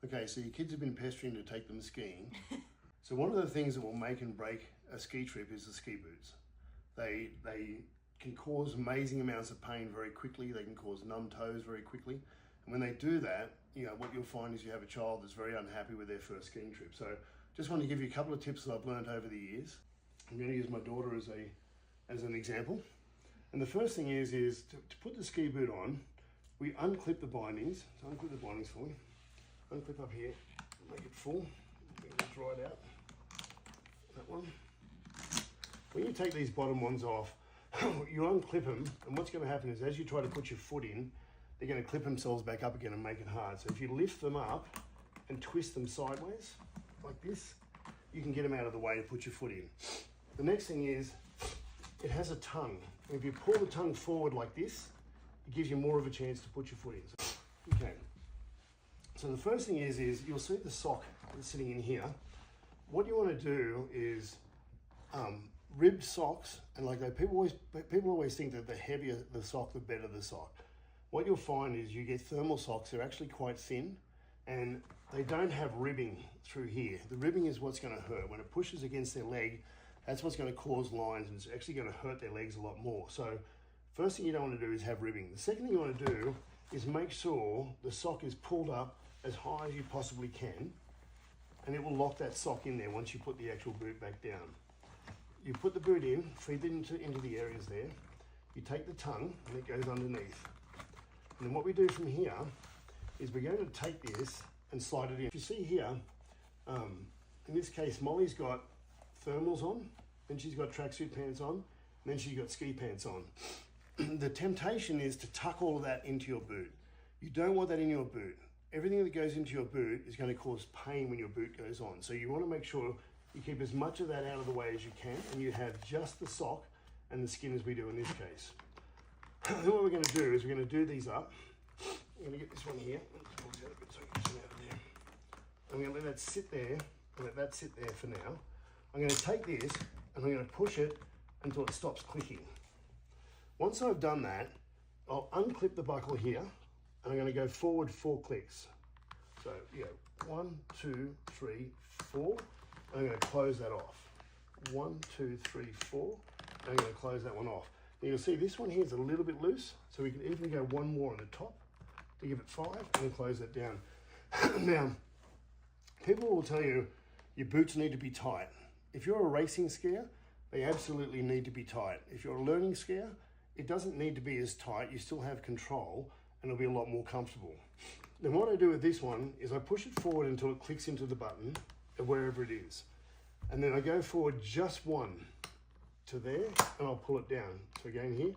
Okay, so your kids have been pestering to take them skiing. So one of the things that will make and break a ski trip is the ski boots. They can cause amazing amounts of pain very quickly. They can cause numb toes very quickly. And when they do that, what you'll find is you have a child that's very unhappy with their first skiing trip. So just want to give you a couple of tips that I've learned over the years. I'm going to use my daughter as an example. And the first thing is to put the ski boot on, we unclip the bindings. So unclip the bindings for me. Unclip up here, make it full. Dry it out. That one. When you take these bottom ones off, you unclip them, and what's going to happen is as you try to put your foot in, they're going to clip themselves back up again and make it hard. So if you lift them up and twist them sideways, like this, you can get them out of the way to put your foot in. The next thing is, it has a tongue. If you pull the tongue forward like this, it gives you more of a chance to put your foot in. Okay. So the first thing is you'll see the sock that's sitting in here. What you want to do is ribbed socks, and like that, people always think that the heavier the sock, the better the sock. What you'll find is you get thermal socks, they're actually quite thin, and they don't have ribbing through here. The ribbing is what's going to hurt. When it pushes against their leg, that's what's going to cause lines, and it's actually going to hurt their legs a lot more. So first thing you don't want to do is have ribbing. The second thing you want to do is make sure the sock is pulled up as high as you possibly can, and it will lock that sock in there once you put the actual boot back down. You put the boot in, feed it into the areas there. You take the tongue and it goes underneath. And then what we do from here is we're going to take this and slide it in. If you see here, in this case, Molly's got thermals on, then she's got tracksuit pants on, and then she's got ski pants on. The temptation is to tuck all of that into your boot. You don't want that in your boot. Everything that goes into your boot is going to cause pain when your boot goes on. So you want to make sure you keep as much of that out of the way as you can, and you have just the sock and the skin as we do in this case. Then what we're going to do is we're going to do these up. I'm going to get this one here. Let's pull this out a bit so I can get some out of there. I'm going to let that sit there, and let that sit there for now. I'm going to take this and I'm going to push it until it stops clicking. Once I've done that, I'll unclip the buckle here, and I'm going to go forward 4 clicks. So, 1, 2, 3, 4. I'm going to close that off. 1, 2, 3, 4. I'm going to close that one off. Now you'll see this one here is a little bit loose, so we can even go one more on the top to give it 5, and then close that down. Now, people will tell you your boots need to be tight. If you're a racing skier, they absolutely need to be tight. If you're a learning skier, it doesn't need to be as tight. You still have control, and it'll be a lot more comfortable. Then what I do with this one is I push it forward until it clicks into the button, wherever it is. And then I go forward just 1 to there, and I'll pull it down. So again here,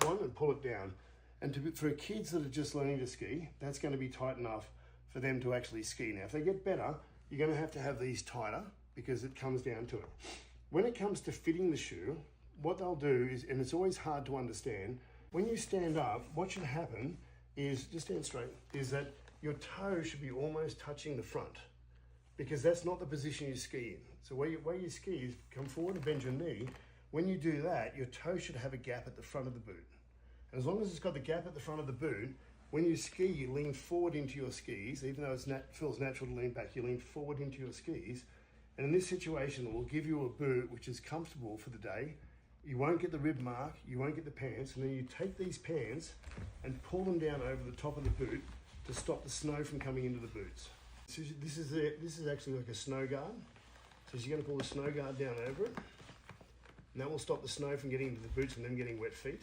1 and pull it down. And for kids that are just learning to ski, that's going to be tight enough for them to actually ski. Now, if they get better, you're going to have these tighter because it comes down to it. When it comes to fitting the shoe, what they'll do is, and it's always hard to understand, when you stand up, what should happen is, just stand straight, is that your toe should be almost touching the front, because that's not the position you ski in. So where you ski is come forward and bend your knee. When you do that, your toe should have a gap at the front of the boot. And as long as it's got the gap at the front of the boot, when you ski, you lean forward into your skis, even though it feels natural to lean back, you lean forward into your skis. And in this situation, it will give you a boot which is comfortable for the day. You won't get the rib mark, you won't get the pants, and then you take these pants and pull them down over the top of the boot to stop the snow from coming into the boots. So this is actually like a snow guard. So you're going to pull the snow guard down over it, and that will stop the snow from getting into the boots and them getting wet feet.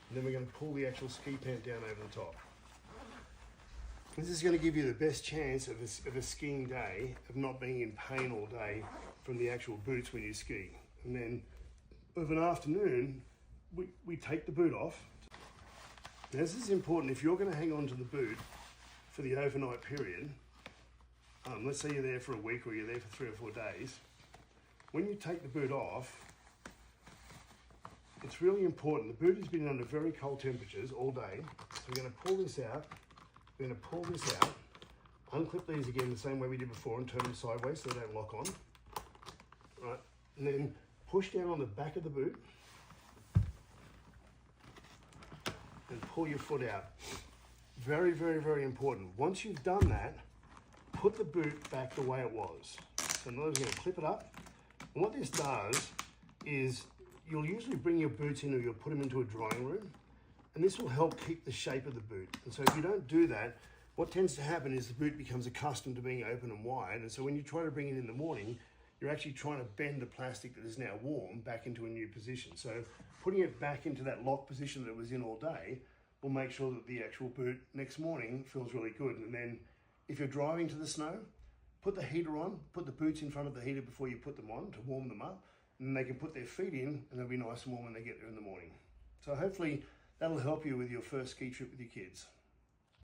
And then we're going to pull the actual ski pant down over the top. This is going to give you the best chance of a skiing day, of not being in pain all day from the actual boots when you ski. And then of an afternoon, we take the boot off. Now this is important. If you're going to hang on to the boot for the overnight period, let's say you're there for a week or you're there for 3 or 4 days, when you take the boot off, it's really important. The boot has been under very cold temperatures all day. So we're going to pull this out. We're going to pull this out, unclip these again the same way we did before and turn them sideways so they don't lock on. Right, and then push down on the back of the boot and pull your foot out. Very, very, very important. Once you've done that, put the boot back the way it was. So in other words, you're going to clip it up. And what this does is you'll usually bring your boots in or you'll put them into a drying room, and this will help keep the shape of the boot. And so if you don't do that, what tends to happen is the boot becomes accustomed to being open and wide, and so when you try to bring it in the morning, you're actually trying to bend the plastic that is now warm back into a new position. So putting it back into that lock position that it was in all day will make sure that the actual boot next morning feels really good. And then if you're driving to the snow, put the heater on, put the boots in front of the heater before you put them on to warm them up, and they can put their feet in and they'll be nice and warm when they get there in the morning. So hopefully that'll help you with your first ski trip with your kids.